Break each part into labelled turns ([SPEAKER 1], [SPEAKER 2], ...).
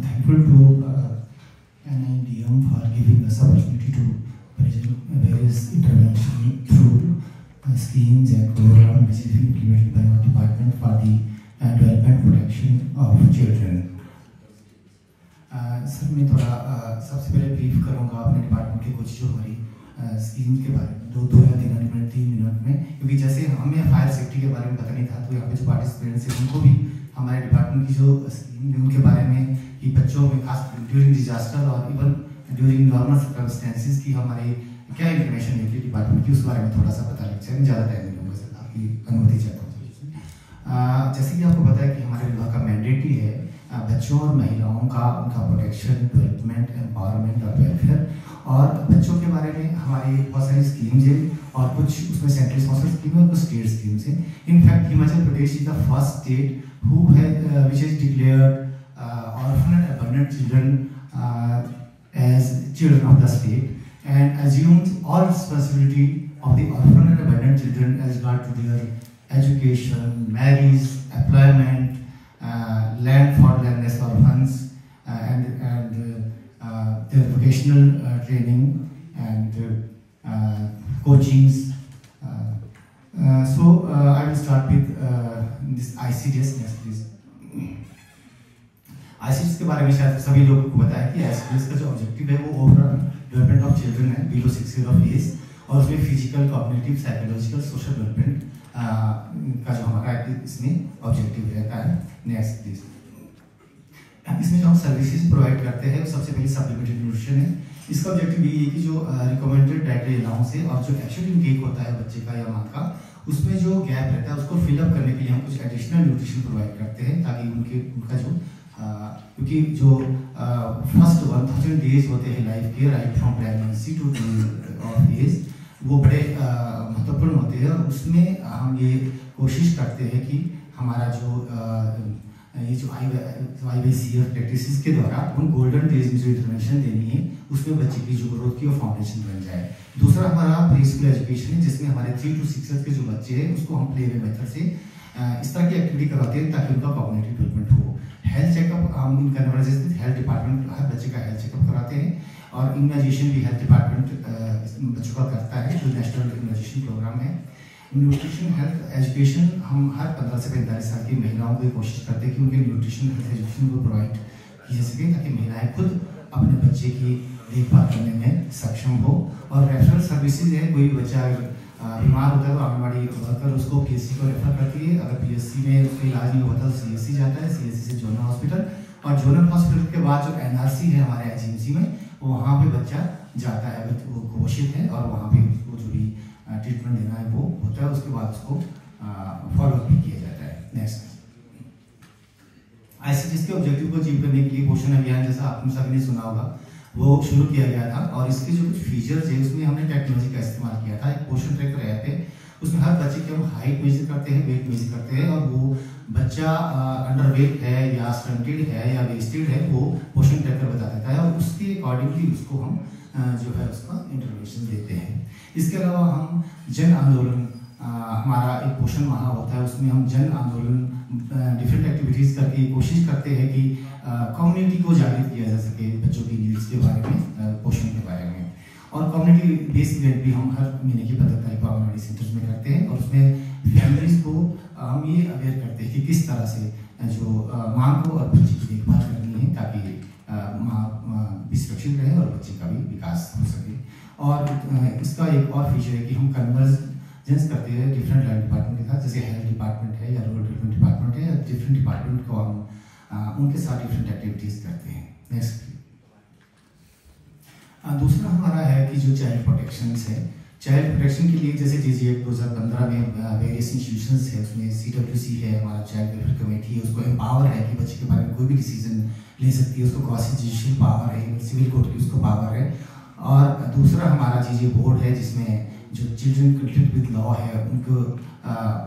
[SPEAKER 1] I'm thankful to NIDM for giving us opportunity to present various interventions through schemes and programs which is implemented by our department for the development protection of children. Sir मैं थोड़ा सबसे पहले brief करूँगा अपने department के कुछ जो हमारी स्कीम के बारे में दो या 3 मिनट में, क्योंकि जैसे हमें फायर सेफ्टी के बारे में पता नहीं था तो यहाँ पे जो पार्टिसिपेंट्स हैं उनको भी हमारे डिपार्टमेंट की जो स्कीम है उनके बारे में कि बच्चों में खास ड्यूरिंग डिजास्टर और इवन ड्यूरिंग नॉर्मल सर्कमस्टेंसेस की हमारे क्या इन्फॉर्मेशन है डिपार्टमेंट की, उस बारे में थोड़ा सा पता लग जाए। ज़्यादा टाइम नहीं लूँगा सर, आपकी अनुमति चाहता हूँ। जैसे कि आपको पता है कि हमारे विभाग का मैंडेट ही है बच्चों और महिलाओं का उनका प्रोटेक्शन, डेवलपमेंट, एम्पावरमेंट और वेलफेयर। और बच्चों के बारे में हमारी बहुत सारी स्कीम्स हैं और कुछ उसमें सेंट्रल स्पॉन्सर्ड स्कीम है और कुछ स्टेट स्कीम्स हैं। In fact Himachal Pradesh is the first state who has which is declared orphan and abandoned children as children of the state and assumes all responsibility of the orphan and abandoned children as regard to their education, marriage, employment, land for landless orphans, and their vocational training and coachings. So I will start with this ICDS. Next please. ICDS के बारे में शायद सभी लोगों को पता है कि ICDS का जो ऑब्जेक्टिव है वो ओवरऑल डेवलपमेंट ऑफ चिल्ड्रन है बिलो 6 ईयर ऑफ एज, और उसमें physical, cognitive, psychological, social development का जो हमारा इसमें ऑब्जेक्टिव रहता है। Next please. इसमें जो हम सर्विसेज प्रोवाइड करते हैं सबसे पहले सप्लीमेंट्री न्यूट्रिशन है। इसका ऑब्जेक्टिव ये है कि जो रिकमेंडेड डाइटरी अलाउंस है और जो एक्चुअल इनटेक होता है बच्चे का या माँ का, उसमें जो गैप रहता है उसको फिलअप करने के लिए हम कुछ एडिशनल न्यूट्रिशन प्रोवाइड करते हैं ताकि उनका जो क्योंकि जो फर्स्ट 1000 डेज होते हैं लाइफ के right from pregnancy to of age वो बड़े महत्वपूर्ण होते हैं, और उसमें हम ये कोशिश करते हैं कि हमारा जो ये जो IYCF प्रैक्टिसेस के द्वारा उन गोल्डन डेज में जो इंटरवेंशन देनी है उसमें बच्चे की जो ग्रोथ की फाउंडेशन बन जाए। दूसरा हमारा प्री स्कूल एजुकेशन है जिसमें हमारे 3 to 6 ईयर्स के जो बच्चे हैं उसको हम प्ले वे मेथड से इस तरह की एक्टिविटी करवाते हैं ताकि उनका कॉग्निटिव डेवलपमेंट हो। हेल्थ चेकअप हम इन कन्वर्जेशन विद हेल्थ डिपार्टमेंट हर बच्चे का हेल्थ चेकअप कराते हैं, और इम्यूनाइजेशन भी हेल्थ डिपार्टमेंट बच्चों का करता है जो नेशनल इम्यूनाइजेशन प्रोग्राम है। न्यूट्रिशन हेल्थ एजुकेशन हम हर 15 से 45 साल की महिलाओं को कोशिश करते हैं कि उनके न्यूट्रिशन हेल्थ एजुकेशन को प्रोवाइड की जा सके ताकि महिलाएं खुद अपने बच्चे की देखभाल करने में सक्षम हो। और रेफरल सर्विसेज है, कोई बच्चा बीमार होता है तो आंगनबाड़ी वर्कर उसको PSC को रेफर करती है, अगर PSC में उसका इलाज नहीं होता तो CSC जाता है, CSC से जोनल हॉस्पिटल, और जोनल हॉस्पिटल के बाद जो NRC है हमारे IGMC में वहाँ पे बच्चा जाता है अगर वो घोषित है, और वहाँ पे उसको जो भी ट्रीटमेंट देना है वो होता है, उसके बाद उसको फॉलोअप भी किया जाता है। नेक्स्ट। ICDS के ऑब्जेक्टिव को अचीव करने के लिए पोषण अभियान जैसा आपने सभी ने सुना होगा वो शुरू किया गया था, और इसके जो कुछ फीचर्स है उसमें हमने टेक्नोलॉजी का इस्तेमाल किया था। एक पोषण ट्रैकर ऐप है, उसमें हर बच्चे की हम हाइट मेजर करते हैं, वेट मेजर करते हैं, और वो बच्चा अंडर वेट है या स्टंटेड है या वेस्टेड है वो पोषण ट्रैकर बता देता है, और उसके अकॉर्डिंगली उसको हम जो है उसका इंटरवेंशन देते हैं। इसके अलावा हम जन आंदोलन, हमारा एक पोषण माह होता है उसमें हम जन आंदोलन डिफरेंट एक्टिविटीज़ करके कोशिश करते हैं कि कम्युनिटी को जागृत किया जा सके बच्चों की नीड्स के बारे में, पोषण के बारे में। और कम्युनिटी बेस्ड इवेंट भी हम हर महीने की 15 तारीख को आंगनबाड़ी सेंटर्स में करते हैं, और उसमें फैमिलीज को हम ये अवेयर करते हैं कि किस तरह से जो माँ को और बच्चे की देखभाल करनी है ताकि माँ भी सुरक्षित रहे और बच्चे का भी विकास हो सके। और इसका एक और फीचर है कि हम कन्वर्जेंस करते हैं डिफरेंट लाइन डिपार्टमेंट के साथ, जैसे हेल्थ डिपार्टमेंट है या रूरल डेवलपमेंट डिपार्टमेंट है या डिफरेंट डिपार्टमेंट को हम उनके साथ डिफरेंट एक्टिविटीज़ करते हैं। नेक्स्ट। दूसरा हमारा है कि जो चाइल्ड प्रोटेक्शन है, चाइल्ड प्रोटेक्शन के लिए जैसे DG Act 2015 में वेरियस इंस्टीट्यूशंस है, उसमें CWC है हमारा चाइल्ड वेलफेयर कमेटी है, उसको एम्पावर है कि बच्चे के बारे में कोई भी डिसीजन ले सकती है, उसको क्वासी जुडिशियल पावर है, सिविल कोर्ट की उसको पावर है। और दूसरा हमारा DG बोर्ड है जिसमें जो चिल्ड्रन कंफ्लिक्ट विद लॉ है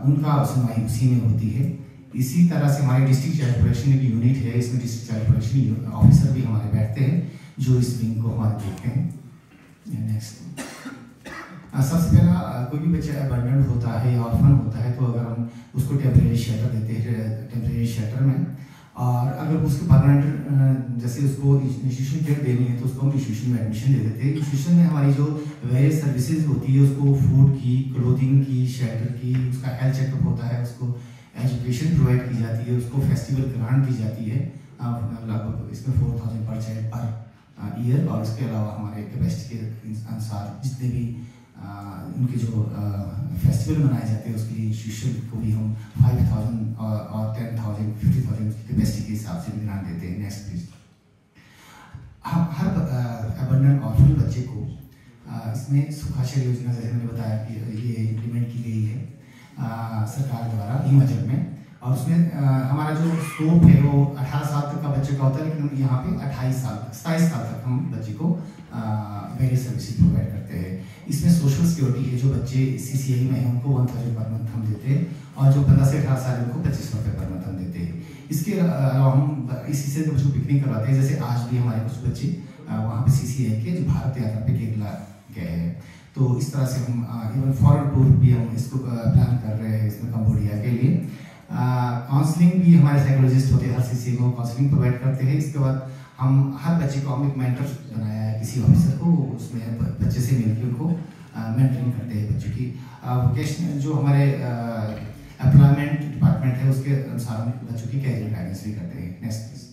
[SPEAKER 1] उनका सुनवाई उसी में होती है। इसी तरह से हमारे डिस्ट्रिक्ट चाइल्ड प्रोटेक्शन एक यूनिट है, इसमें डिस्ट्रिक्ट चाइल्ड प्रोटेक्शन ऑफिसर भी हमारे बैठते हैं जो इस विंग को हमारे देखते हैं। नेक्स्ट। सबसे पहला कोई भी बच्चा अबंडन होता है या ऑर्फन होता है तो अगर हम उसको टेम्परेरी शेल्टर देते हैं, टेम्परेरी शेल्टर में और अगर उसको परमानेंट जैसे उसको इंस्टीट्यूशन केयर देनी है तो उसको हम इंस्टीट्यूशन में एडमिशन दे देते हैं। इंस्टीट्यूशन में हमारी जो वेरियस सर्विसेज होती है, उसको फूड की, क्लोथिंग की, शेल्टर की, उसका हेल्थ चेकअप होता है, उसको एजुकेशन प्रोवाइड की जाती है, उसको फेस्टिवल ग्रांट दी जाती है लगभग इसमें 4000 पर चाइल्ड पर ईयर। और इसके अलावा हमारे कैपेसिटी के अनुसार जितने भी उनके जो फेस्टिवल मनाए जाते हैं उसके लिए इंस्टीट्यूशन को भी हम 5000 और 10,000 50,000 कैपेसिटी के हिसाब से भी ग्रांट देते हैं। Next please. Her abundant orphan बच्चे को इसमें सुखाशय योजना जैसे मैंने बताया कि ये इम्प्लीमेंट की गई है सरकार द्वारा हिमाचल में। और उसमें हमारा जो स्कोप है वो 18 साल तक का बच्चे का होता है, लेकिन यहाँ पे 27 साल तक हम बच्चे को वेरियस सर्विसेज प्रोवाइड करते हैं। इसमें सोशल सिक्योरिटी है, जो बच्चे CCI में हैं उनको 1000 पर मंथ हम देते हैं, और जो 15 से 18 साल उनको 2500 रुपये पर मंथ हम देते हैं। इसके अलावा हम इसी से बच्चों को पिकनिक करवाते हैं। जैसे आज भी हमारे कुछ बच्चे वहाँ पे CCI के जो भारत यात्रा पे केरला गए हैं, तो इस तरह से हम इवन फॉरेन टूर भी हम इसको प्लान कर रहे हैं इसमें कंबोडिया के लिए। काउंसलिंग भी हमारे साइकोलॉजिस्ट होते हैं, हर CCI को काउंसलिंग प्रोवाइड करते हैं। इसके बाद हम हर बच्चे को हम एक मेंटर बनाया है किसी ऑफिसर को, उसमें बच्चे से मिलकर उनको मेंटरिंग करते हैं बच्चों की। वोकेशनल जो हमारे एम्प्लॉयमेंट डिपार्टमेंट है उसके अनुसार हम बच्चों की कैरियर गाइडेंस भी करते हैं। Next please.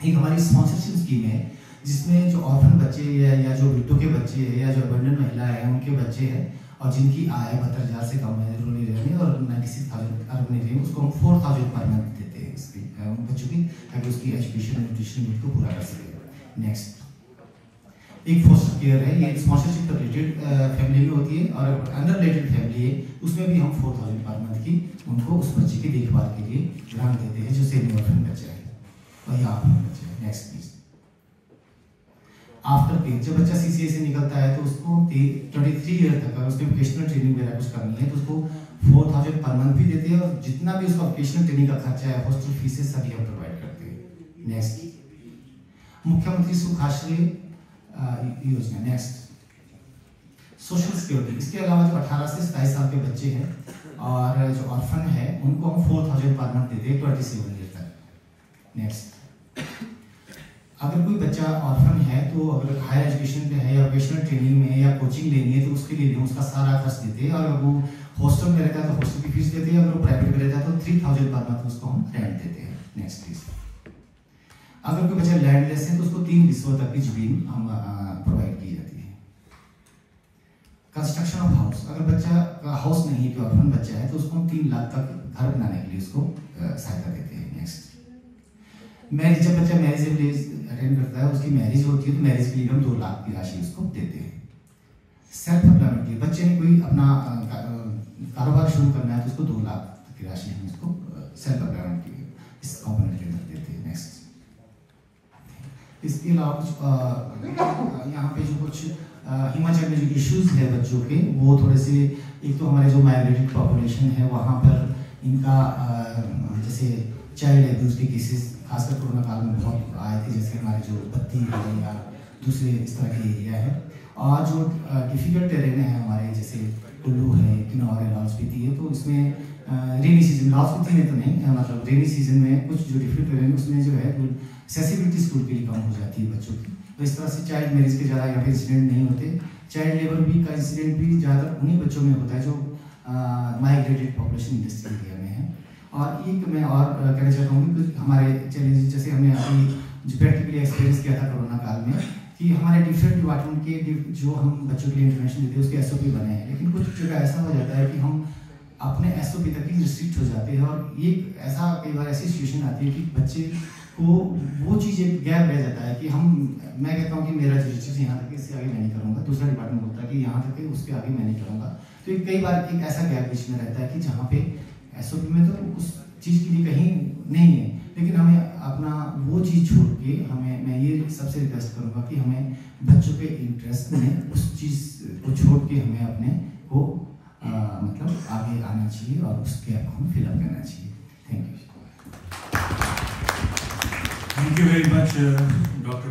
[SPEAKER 1] एक हमारी स्पॉन्सरशिप स्कीम है जिसमें जो ऑर्फन बच्चे या जो विडो के बच्चे हैं या जो अबंडन महिला है उनके बच्चे हैं और जिनकी आय 72,000 से कम है रूरल एरिया में और 96,000 अर्बन एरिया में, उसको हम 4,000 पर मंथ देते हैं इसकी बच्चों की, ताकि उसकी एजुकेशन न्यूट्रिशन नीड को पूरा कर सके। नेक्स्ट। एक फोस्टर केयर है, ये स्पॉन्सरशिप रिलेटेड फैमिली में होती है, और अनरिलेटेड फैमिली है उसमें भी हम 4,000 पर मंथ की उनको उस बच्चे की देखभाल के लिए ग्रांट देते हैं जो सेमी ऑर्फन बच्चा है और या ऑर्फन बच्चा है। Next please. आफ्टर पे जब बच्चा CCI से निकलता है तो उसको 23 ईयर तक अगर उसकी वोकेशनल ट्रेनिंग वगैरह कुछ करनी है तो उसको 4,000 पर मंथ भी देते हैं, और जितना भी उसका वोकेशनल ट्रेनिंग का खर्चा है, हॉस्टल फीसेस सभी हम प्रोवाइड करते हैं। नेक्स्ट। मुख्यमंत्री सुखाश्रय योजना। नेक्स्ट। Social security. इसके अलावा जो 18 से 27 साल के बच्चे हैं और जो ऑर्फन है उनको हम 4,000 पर मंथ देते हैं 27 ईयर तक। नेक्स्ट। अगर कोई बच्चा ऑर्फन है तो अगर हायर एजुकेशन पे है या वोकेशनल ट्रेनिंग में या कोचिंग लेनी है तो उसके लिए भी उसका सारा खर्च देते हैं, और अगर वो हॉस्टल में रहता है तो हॉस्टल की फीस देते हैं, अगर वो प्राइवेट में रहता है तो 3,000 पर मंथ उसको हम रेंट देते हैं। Next please. अगर कोई बच्चा लैंडलेस है तो उसको 3 विश्व तक की जमीन हम प्रोवाइड की जाती है। Construction of house. अगर बच्चा का हाउस नहीं है, कि ऑर्फन बच्चा है, तो उसको हम 3 लाख तक घर बनाने के लिए उसको सहायता देते हैं। नेक्स्ट। मैरिज। जब बच्चा मैरिज अटेंड करता है, उसकी मैरिज होती है तो मैरिज के लिए हम 2 लाख की राशि उसको देते हैं। सेल्फ एम्प्लॉयमेंट के लिए बच्चे ने कोई अपना कारोबार शुरू करना है तो उसको 2 लाख की राशि हम उसको सेल्फ एम्प्लॉयमेंट के इस कंपोनेंट के अंदर देते हैं। नेक्स्ट। इसके अलावा कुछ यहाँ पे जो कुछ हिमाचल में जो इश्यूज है बच्चों के, वो थोड़े से, एक तो हमारे जो माइग्रेटेड पॉपुलेशन है वहाँ पर इनका जैसे चाइल्ड एब्यूज के केसेस खासकर कोरोना काल में बहुत आए थे, जैसे हमारे जो बत्ती या दूसरे इस तरह के एरिया है, और जो डिफिकल्ट टेरेन है हमारे जैसे कुल्लू है, किन्नौर है, लाहौल स्पीति है, तो इसमें रेनी सीजन, लाहौल स्पीति में तो नहीं, मतलब रेनी सीजन में कुछ जो डिफिकल्ट टेरेन उसमें जो है एक्सेसिबिलिटी स्कूल के लिए कम हो जाती है बच्चों की, तो इस तरह से चाइल्ड मैरिज के ज़्यादा यहाँ पे इंसिडेंट नहीं होते। चाइल्ड लेबर भी का इंसिडेंट भी ज़्यादातर उन्हीं बच्चों में होता है जो माइग्रेटेड पॉपुलेशन इंडस्ट्री एरिया में है। और एक मैं और कहना चाहता हूँ कि हमारे चैलेंज, जैसे हमने अभी जो प्रैक्टिकली एक्सपीरियंस किया था कोरोना काल में, कि हमारे डिफरेंट डिपार्टमेंट के जो हम बच्चों के लिए इंटरवेंशन देते हैं उसके SOP बने हैं, लेकिन कुछ जगह ऐसा हो जाता है कि हम अपने SOP तक ही रिस्ट्रिक्ट हो जाते हैं, और ये ऐसा कई बार ऐसी सिचुएशन आती है कि बच्चे को वो चीज़ एक गैप रह जाता है कि मैं कहता हूँ कि मेरा चीज़ यहाँ तक, इससे आगे मैं नहीं करूँगा, दूसरा डिपार्टमेंट बोलता है कि यहाँ तक है, उसके आगे मैं नहीं करूँगा। तो कई बार एक ऐसा गैप बीच में रहता है कि जहाँ पे SOP में तो उस चीज़ के लिए कहीं नहीं है, लेकिन हमें अपना वो चीज़ छोड़ के मैं ये सबसे रिक्वेस्ट करूँगा कि हमें बच्चों के इंटरेस्ट में उस चीज़ को छोड़ के हमें अपने को मतलब आगे आना चाहिए और उस गैप को हमें फिलअप करना चाहिए। Thank you.
[SPEAKER 2] Thank you very much, Dr.